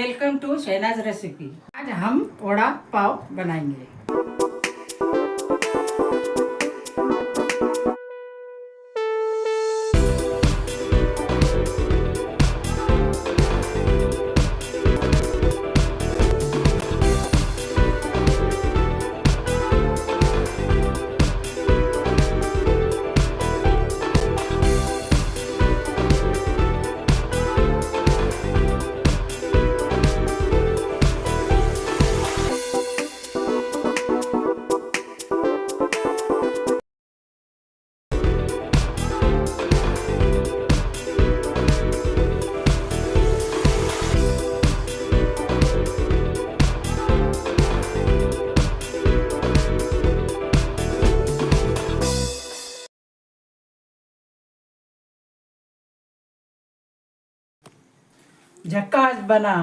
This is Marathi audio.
Welcome to Shahnaz recipe. आज हम वड़ा पाव बनाएंगे। झक्कास बना।